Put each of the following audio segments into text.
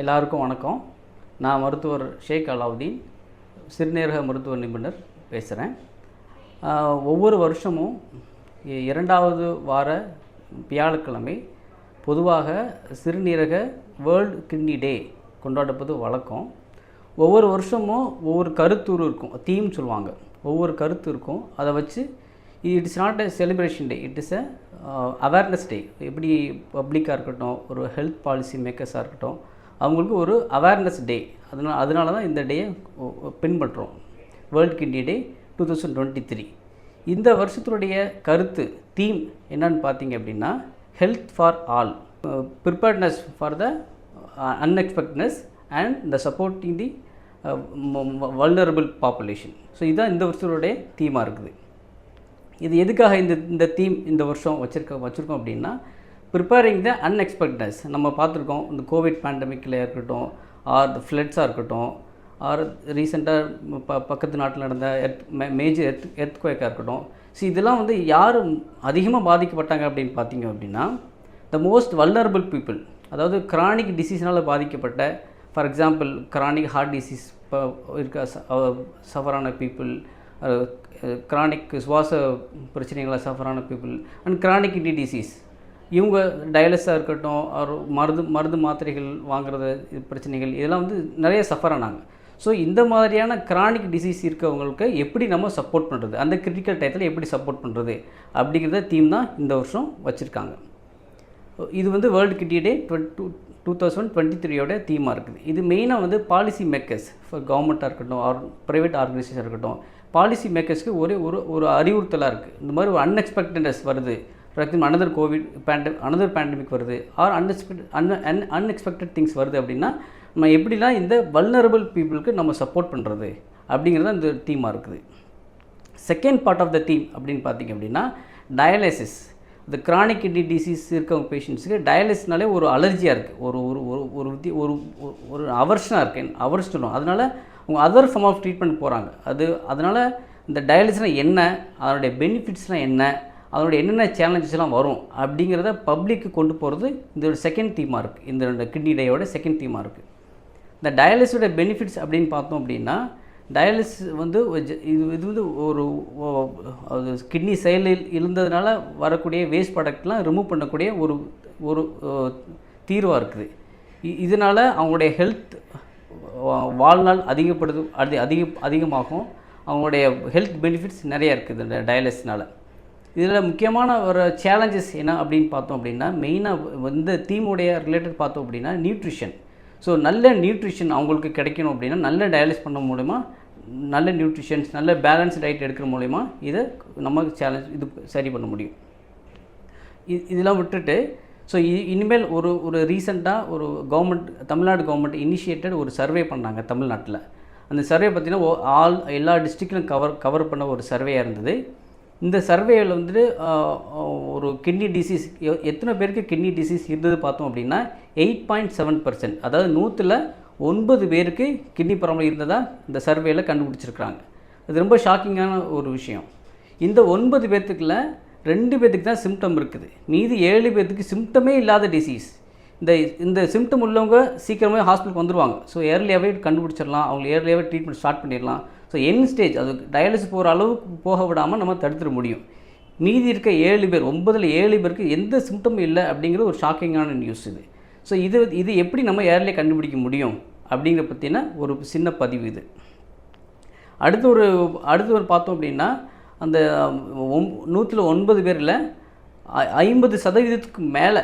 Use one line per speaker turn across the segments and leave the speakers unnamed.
எல்லாருக்கும் வணக்கம். நான் மருத்துவர் ஷேக் அலாவுதீன், சிறுநீரக மருத்துவ நிபுணர் பேசுகிறேன். ஒவ்வொரு வருஷமும் 2வது வார வியாழக்கிழமை பொதுவாக சிறுநீரக வேர்ல்டு கிட்னி டே கொண்டாடுவது வழக்கம். ஒவ்வொரு வருஷமும் ஒவ்வொரு கருத்துரு இருக்கும், தீம் சொல்லுவாங்க. ஒவ்வொரு கருத்து இருக்கும். அதை வச்சு it's not a celebration day, it is a awareness day. எப்படி பப்ளிக்காக இருக்கட்டும், ஒரு ஹெல்த் பாலிசி மேக்கர்ஸாக இருக்கட்டும், அவங்களுக்கு ஒரு அவேர்னஸ் டே. அதனால தான் இந்த டேயை பின்பற்றுறோம். வேர்ல்டு கிட்னி டே 2023. இந்த வருஷத்துடைய கருத்து தீம் என்னன்னு பார்த்தீங்க அப்படின்னா, health for all, preparedness for the unexpectedness and the supporting the vulnerable population. So இதுதான் இந்த வருஷத்துடைய தீமாக இருக்குது. இது எதுக்காக இந்த தீம் இந்த வருஷம் வச்சுருக்கோம் அப்படின்னா, ப்ரிப்பேரிங் த அன்எக்ஸ்பெக்டட்னஸ். நம்ம பார்த்துருக்கோம், இந்த கோவிட் பேண்டமிக்கில் இருக்கட்டும், ஆர் த ஃப்ளட்ஸாக இருக்கட்டும், ஆர் ரீசெண்டாக பக்கத்து நாட்டில் நடந்த மேஜர் எர்த்குவேக்காக இருக்கட்டும். ஸோ இதெல்லாம் யார் அதிகமாக பாதிக்கப்பட்டாங்க அப்படின்னு பார்த்தீங்க அப்படின்னா, த மோஸ்ட் வல்னரபிள் பீப்புள். அதாவது கிரானிக் டிசீஸ்னால் பாதிக்கப்பட்ட, for example chronic heart disease இருக்க சஃபரான பீப்புள், கிரானிக் சுவாச பிரச்சனைகளாக சஃபரான people, and chronic kidney disease. இவங்க டயாலிஸாக இருக்கட்டும், மருந்து மாத்திரைகள் வாங்குறது பிரச்சனைகள், இதெல்லாம் நிறைய சஃபர் ஆனாங்க. ஸோ இந்த மாதிரியான கிரானிக் டிசீஸ் இருக்கவங்களுக்கு எப்படி நம்ம சப்போர்ட் பண்ணுறது, அந்த கிரிட்டிக்கல் டயத்தில் எப்படி சப்போர்ட் பண்ணுறது அப்படிங்கிறத தீம் தான் இந்த வருஷம் வச்சுருக்காங்க. இது வேர்ல்டு கிட்னி டே 2023 தீமாக இருக்குது. இது மெயினாக பாலிசி மேக்கர்ஸ், ஃபார் கவர்மெண்ட்டாக இருக்கட்டும், ஆர் ப்ரைவேட் ஆர்கனைசேஷன் இருக்கட்டும், பாலிசி மேக்கர்ஸ்க்கு ஒரு அறிவுறுத்தலாக இருக்குது. இந்த மாதிரி ஒரு அன்எக்ஸ்பெக்டட்னஸ் வருது, ஃபார் எக்ஸாம்பிள் அனதர் பேண்டமிக் வருது, ஆர் அன்எக்ஸ்பெக்டட் திங்ஸ் வருது அப்படின்னா, நம்ம எப்படிலாம் இந்த வல்னரபிள் பீப்புளுக்கு நம்ம சப்போர்ட் பண்ணுறது அப்படிங்கிறது இந்த தீமாக இருக்குது. Second part of the theme அப்படின்னு பார்த்திங்க அப்படின்னா, டயாலிசிஸ். இந்த கிரானிக் கிட்னி டிசீஸ் இருக்கவங்க பேஷண்ட்ஸுக்கு டயாலிசிஸ்னாலே ஒரு அலர்ஜியாக இருக்குது, ஒரு ஒரு ஒரு ஒரு அவர்ஷனாக இருக்குது, அவர்ஸ் சொல்லுவோம். அதனால் அவங்க அதர் ஃபார்ம் ஆஃப் ட்ரீட்மெண்ட் போகிறாங்க. அதனால் இந்த டயாலிசிஸ்னால் என்ன, அதனுடைய பெனிஃபிட்ஸ்லாம் என்ன, அதனுடைய என்னென்ன சேலஞ்சஸ்லாம் வரும் அப்படிங்கிறத பப்ளிக்கு கொண்டு போகிறது இந்த ஒரு செகண்ட் தீமாக இருக்குது. இந்த கிட்னி டேயோட செகண்ட் தீமாக இருக்குது. இந்த டயாலிஸோட பெனிஃபிட்ஸ் அப்படின்னு பார்த்தோம் அப்படின்னா, டயாலிசிஸ் இது ஒரு கிட்னி செயலில் இருந்ததுனால வரக்கூடிய வேஸ்ட் ப்ராடக்ட்லாம் ரிமூவ் பண்ணக்கூடிய ஒரு தீர்வாக இருக்குது. இதனால் அவங்களுடைய ஹெல்த் வாழ்நாள் அதிகமாகும். அவங்களுடைய ஹெல்த் பெனிஃபிட்ஸ் நிறையா இருக்குது இந்த டயாலிசிஸ்னால். இதில் முக்கியமான ஒரு சேலஞ்சஸ் என்ன அப்படின்னு பார்த்தோம் அப்படின்னா, மெயினாக இந்த தீமுடைய ரிலேட்டட் பார்த்தோம் அப்படின்னா நியூட்ரிஷன். ஸோ நல்ல நியூட்ரிஷன் அவங்களுக்கு கிடைக்கணும் அப்படின்னா, நல்ல டயாலிசிஸ் பண்ண மூலமா, நல்ல நியூட்ரிஷன்ஸ், நல்ல பேலன்ஸ் டயட் எடுக்கிற மூலமா இதை நம்ம இது சரி பண்ண முடியும். இதெல்லாம் விட்டுட்டு, ஸோ இனிமேல் ஒரு ரீசெண்டாக ஒரு கவர்மெண்ட், தமிழ்நாடு கவர்மெண்ட் இனிஷியேட்டட் ஒரு சர்வே பண்ணாங்க தமிழ்நாட்டில். அந்த சர்வே பார்த்திங்கன்னா எல்லா டிஸ்ட்ரிக்ட்லையும் கவர் பண்ண ஒரு சர்வேயாக இருந்தது. இந்த சர்வேயில் ஒரு கிட்னி டிசீஸ் எத்தனை பேருக்கு கிட்னி டிசீஸ் இருந்தது பார்த்தோம் அப்படின்னா 8.7%. அதாவது 100ல் 9 பேருக்கு கிட்னி ப்ராப்ளம் இருந்ததாக இந்த சர்வேயில் கண்டுபிடிச்சிருக்கிறாங்க. இது ரொம்ப ஷாக்கிங்கான ஒரு விஷயம். இந்த 9 பேர்த்துக்குள்ள 2 பேர்த்துக்கு தான் சிம்டம் இருக்குது, மீதி 7 பேர்த்துக்கு சிம்டமே இல்லாத டிசீஸ். இந்த சிம்டம் உள்ளவங்க சீக்கிரமே ஹாஸ்பிட்டலுக்கு வந்துடுவாங்க. ஸோ ஏர்லியாகவே கண்டுபிடிச்சிடலாம், அவங்க ஏர்லியாகவே ட்ரீட்மெண்ட் ஸ்டார்ட் பண்ணிடலாம். ஸோ என் ஸ்டேஜ், அது டயாலிசிஸ் போகிற அளவுக்கு போக விடாமல் நம்ம தடுத்துட முடியும். மீதி இருக்க 7 பேர், 9ல் 7 பேருக்கு எந்த சிம்டமும் இல்லை அப்படிங்கிற ஒரு ஷாக்கிங்கான நியூஸ் இது. ஸோ இது எப்படி நம்ம ஏர்லியாக கண்டுபிடிக்க முடியும் அப்படிங்கிற பற்றின ஒரு சின்ன பதிவு இது. அடுத்து ஒரு பார்த்தோம் அப்படின்னா, அந்த 100ல் 9 பேரில் 50% மேலே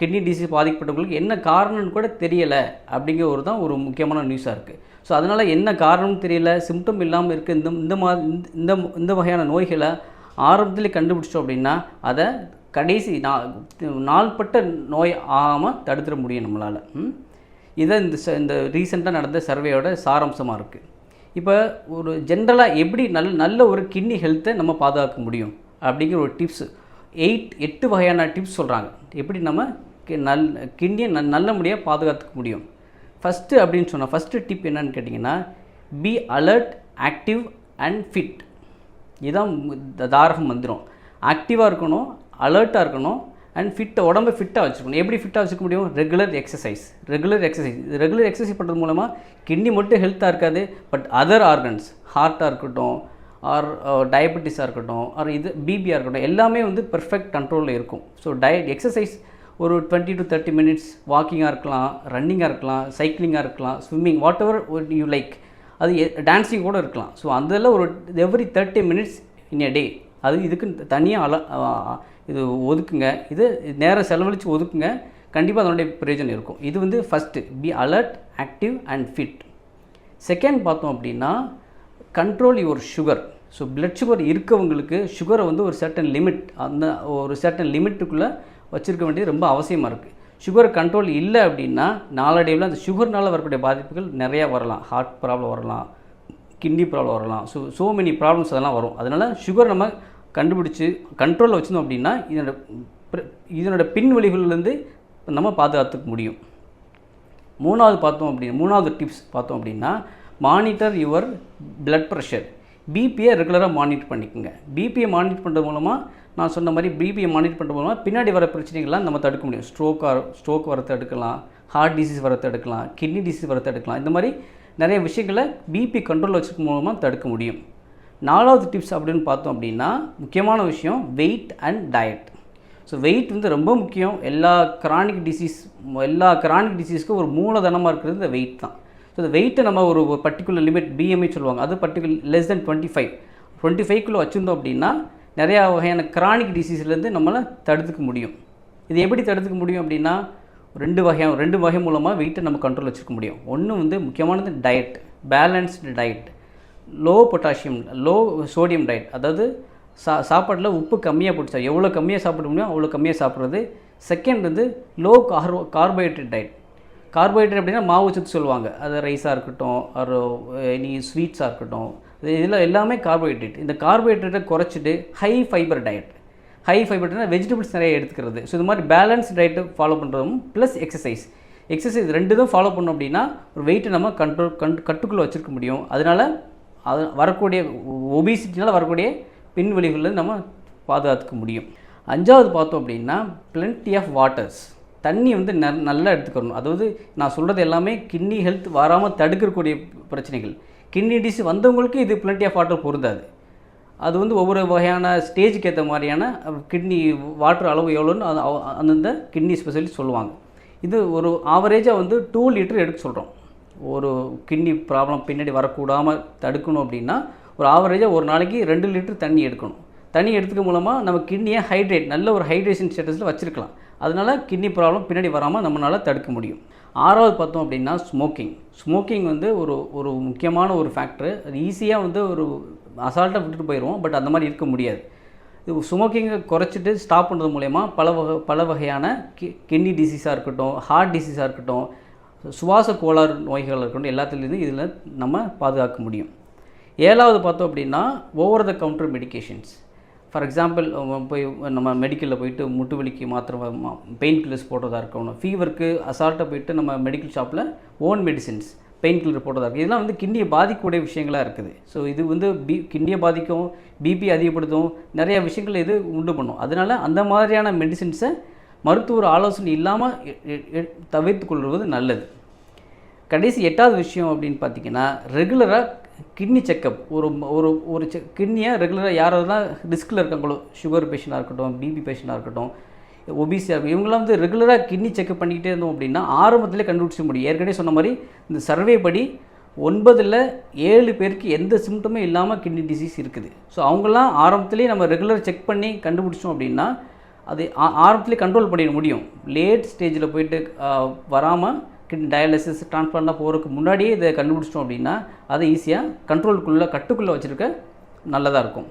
கிட்னி டிசீஸ் பாதிக்கப்பட்டவங்களுக்கு என்ன காரணம்னு கூட தெரியலை அப்படிங்கிற ஒரு முக்கியமான நியூஸாக இருக்குது. ஸோ அதனால் என்ன காரணம்னு தெரியல, சிம்டம் இல்லாமல் இருக்க இந்த வகையான நோய்களை ஆரம்பத்தில் கண்டுபிடிச்சோம் அப்படின்னா, அதை கடைசி நாள்பட்ட நோய் ஆகாமல் தடுத்துட முடியும் நம்மளால். இதை இந்த ரீசெண்டாக நடந்த சர்வேயோட சாராம்சமாக இருக்குது. இப்போ ஒரு ஜென்ரலாக எப்படி நல்ல ஒரு கிட்னி ஹெல்த்தை நம்ம பாதுகாக்க முடியும் அப்படிங்கிற ஒரு டிப்ஸ், 8 வகையான டிப்ஸ் சொல்கிறாங்க, எப்படி நம்ம கிட்னியை நல்ல முறையாக பாதுகாத்துக்க முடியும். ஃபஸ்ட்டு டிப் என்னன்னு கேட்டிங்கன்னா, be alert, active and fit. இதுதான் தாரக மந்திரம். ஆக்டிவாக இருக்கணும், அலர்ட்டாக இருக்கணும், அண்ட் உடம்பை ஃபிட்டாக வச்சுக்கணும். எப்படி ஃபிட்டாக வச்சுக்க முடியும்? ரெகுலர் எக்ஸசைஸ் பண்ணுறது மூலமாக கிட்னி மட்டும் ஹெல்த்தாக இருக்காது, பட் அதர் ஆர்கன்ஸ், ஹார்ட்டாக இருக்கட்டும், ஆர் டயபெட்டிஸாக இருக்கட்டும், ஆர் இது பிபியாக இருக்கட்டும், எல்லாமே வந்து பெர்ஃபெக்ட் கண்ட்ரோலில் இருக்கும். ஸோ எக்ஸசைஸ் ஒரு 20 to 30 minutes வாக்கிங்காக இருக்கலாம், ரன்னிங்காக இருக்கலாம், சைக்கிளிங்காக இருக்கலாம், swimming, what ever you like, அது டான்ஸிங் கூட இருக்கலாம். ஸோ அதில் ஒரு எவ்ரி 30 minutes இன் எ டே அது இதுக்கு தனியாக இது ஒதுக்குங்க, இது நேரம் செலவழித்து ஒதுக்குங்க, கண்டிப்பாக அதனுடைய பிரயோஜனம் இருக்கும். இது வந்து first, be alert, active and fit. Second பார்த்தோம் அப்படின்னா control your sugar. So blood sugar இருக்கவங்களுக்கு சுகரை வந்து ஒரு சர்டன் லிமிட், அந்த ஒரு சர்டன் லிமிட்டுக்குள்ளே வச்சுருக்க வேண்டியது ரொம்ப அவசியமாக இருக்குது. சுகர் கண்ட்ரோல் இல்லை அப்படின்னா நாளடைவில் அந்த சுகர்னால் வரக்கூடிய பாதிப்புகள் நிறையா வரலாம். ஹார்ட் ப்ராப்ளம் வரலாம், கிட்னி ப்ராப்ளம் வரலாம், ஸோ மெனி ப்ராப்ளம்ஸ் அதெல்லாம் வரும். அதனால் சுகர் நம்ம கண்டுபிடிச்சி கண்ட்ரோலில் வச்சுருந்தோம் அப்படின்னா இதனோட பின்வழிகள்லேருந்து நம்ம பாதுகாத்துக்க முடியும். மூணாவது டிப்ஸ் பார்த்தோம் அப்படின்னா மானிட்டர் யுவர் பிளட் ப்ரெஷர். பிபியை ரெகுலராக மானிட்டர் பண்ணிக்கோங்க. பிபியை மானிட்டர் பண்ணுறது மூலமாக, நான் சொன்ன மாதிரி பிபியை மானிட்டர் பண்ணுறது மூலமாக பின்னாடி வர பிரச்சனைகள்லாம் நம்ம தடுக்க முடியும். ஸ்ட்ரோக் வர தடுக்கலாம், ஹார்ட் டிசீஸ் வர தடுக்கலாம், கிட்னி டிசீஸ் வர தடுக்கலாம். இந்த மாதிரி நிறைய விஷயங்களை பிபி கண்ட்ரோலில் வச்சுக்க மூலமாக தடுக்க முடியும். 4வது டிப்ஸ் அப்படின்னு பார்த்தோம் அப்படின்னா முக்கியமான விஷயம் weight and diet. So weight வந்து ரொம்ப முக்கியம். எல்லா கிரானிக் டிசீஸ்க்கும் ஒரு மூலதனமாக இருக்கிறது இந்த வெயிட் தான். ஸோ இந்த வெயிட்டை நம்ம ஒரு பர்டிகுலர் லிமிட், பிஎம்ஐ சொல்லுவாங்க, அது பர்டிகுலர் லெஸ் தென் 25 வச்சுருந்தோம் அப்படின்னா நிறையா வகையான கிரானிக் டிசீஸ்லேருந்து நம்மளை தடுத்துக்க முடியும். இது எப்படி தடுத்துக்க முடியும் அப்படின்னா ரெண்டு வகை மூலமாக வெயிட்டை நம்ம கண்ட்ரோல் வச்சுக்க முடியும். ஒன்று வந்து முக்கியமானது diet, balanced diet, low potassium, low sodium diet, அதாவது சாப்பாட்டில் உப்பு கம்மியாக போட்டு எவ்வளோ கம்மியாக சாப்பிட முடியும் அவ்வளோ கம்மியாக சாப்பிட்றது. செகண்ட் வந்து லோ கார்போஹைட்ரேட் டயட். கார்போஹைட்ரேட் அப்படின்னா மாவு சத்து சொல்லுவாங்க, அது ரைஸாக இருக்கட்டும், ஒரு ஸ்வீட்ஸாக இருக்கட்டும், இதில் எல்லாமே கார்போஹைட்ரேட். இந்த கார்போஹைட்ரேட்டை குறைச்சிட்டு ஹை ஃபைபர் வெஜிடபிள்ஸ் நிறைய எடுத்துக்கிறது. ஸோ இது மாதிரி பேலன்ஸ் டயட்டை ஃபாலோ பண்ணுறதும் ப்ளஸ் எக்ஸசைஸ் ரெண்டு தான் ஃபாலோ பண்ணோம் அப்படின்னா ஒரு வெயிட்டை நம்ம கட்டுக்குள்ளே வச்சுருக்க முடியும். அதனால் அது வரக்கூடிய ஒபிசிட்டினால் வரக்கூடிய பின்விளைவுகளில் நம்ம பாதுகாத்துக்க முடியும். 5வது பார்த்தோம் அப்படின்னா பிளென்டி ஆஃப் வாட்டர்ஸ். தண்ணி வந்து நல்லா எடுத்துக்கணும். அதாவது நான் சொல்கிறது எல்லாமே கிட்னி ஹெல்த் வராமல் தடுக்கக்கூடிய பிரச்சனைகள். கிட்னி டிசீஸ் வந்தவங்களுக்கு இது பிளென்டி ஆஃப் வாட்டர் பொருந்தாது. அது வந்து ஒவ்வொரு வகையான ஸ்டேஜுக்கு ஏற்ற மாதிரியான கிட்னி வாட்டர் அளவு எவ்வளோன்னு அந்தந்த கிட்னி ஸ்பெஷலிஸ்ட் சொல்லுவாங்க. இது ஒரு ஆவரேஜாக வந்து 2 லிட்டர் எடுக்க சொல்கிறோம். ஒரு கிட்னி ப்ராப்ளம் பின்னாடி வரக்கூடாமல் தடுக்கணும் அப்படின்னா ஒரு ஆவரேஜாக ஒரு நாளைக்கு 2 லிட்டர் தண்ணி எடுக்கணும். தண்ணி எடுத்துக்க மூலமாக நம்ம கிட்னியை நல்ல ஒரு ஹைட்ரேஷன் ஸ்டேட்டஸில் வச்சுருக்கலாம். அதனால் கிட்னி ப்ராப்ளம் பின்னாடி வராமல் நம்மளால் தடுக்க முடியும். 6வது பார்த்தோம் அப்படின்னா ஸ்மோக்கிங் வந்து ஒரு முக்கியமான ஒரு ஃபேக்டர். அது ஈஸியாக வந்து ஒரு அசால்ட்டாக விட்டுட்டு போயிடுவோம், பட் அந்த மாதிரி இருக்க முடியாது. இது ஸ்மோக்கிங்கை குறைச்சிட்டு ஸ்டாப் பண்ணுறது மூலயமா பல வகையான கிட்னி டிசீஸாக இருக்கட்டும், ஹார்ட் டிசீஸாக இருக்கட்டும், சுவாச கோளாறு நோய்கள் இருக்கட்டும், எல்லாத்துலேருந்து இதில் நம்ம பாதுகாக்க முடியும். 7வது பார்த்தோம் அப்படின்னா over the counter medications. For example போய் நம்ம மெடிக்கலில் போயிட்டு முட்டு வலிக்கு மாத்திரை, பெயின் கில்லர்ஸ் போடுறதா இருக்கணும். ஃபீவருக்கு அசால்ட்டாக போயிட்டு நம்ம மெடிக்கல் ஷாப்பில் ஓன் மெடிசின்ஸ், பெயின் கில்லர் போடுறதா இருக்குது. இதெல்லாம் வந்து கிட்னியை பாதிக்கக்கூடிய விஷயங்களாக இருக்குது. ஸோ இது வந்து கிட்னியை பாதிக்கும், பிபி அதிகப்படுத்தும், நிறைய விஷயங்கள் இது உண்டு பண்ணும். அதனால் அந்த மாதிரியான மெடிசின்ஸை மருத்துவர் ஆலோசனை இல்லாமல் தவிர்த்து கொள்வது நல்லது. கடைசி 8வது விஷயம் அப்படின்னு பார்த்திங்கன்னா ரெகுலராக கிட்னி செக்கப். ஒரு கிட்னியை ரெகுலராக யாரெல்லாம் ரிஸ்கில் இருக்காங்களோ, சுகர் பேஷண்ட்டாக இருக்கட்டும், பிபி பேஷண்ட்டாக இருக்கட்டும், ஒபிசியாக இருக்கும், இவங்களாம் வந்து ரெகுலராக கிட்னி செக்கப் பண்ணிக்கிட்டே இருந்தோம் அப்படின்னா ஆரம்பத்திலே கண்டுபிடிச்ச முடியும். ஏற்கனவே சொன்ன மாதிரி இந்த சர்வே படி 9ல் 7 பேருக்கு எந்த சிம்டமே இல்லாமல் கிட்னி டிசீஸ் இருக்குது. ஸோ அவங்களாம் ஆரம்பத்திலே நம்ம ரெகுலர் செக் பண்ணி கண்டுபிடிச்சோம் அப்படின்னா அது ஆரம்பத்திலே கண்ட்ரோல் பண்ணிட முடியும். லேட் ஸ்டேஜில் போயிட்டு வராமல் கிட்னி டயாலிசிஸ், டிரான்ஸ்பிளான்ட்லாம் போகிறதுக்கு முன்னாடியே இதை கண்டுபிடிச்சிட்டோம் அப்படின்னா அதை ஈஸியாக கட்டுக்குள்ளே வச்சுருக்க நல்லதாக இருக்கும்.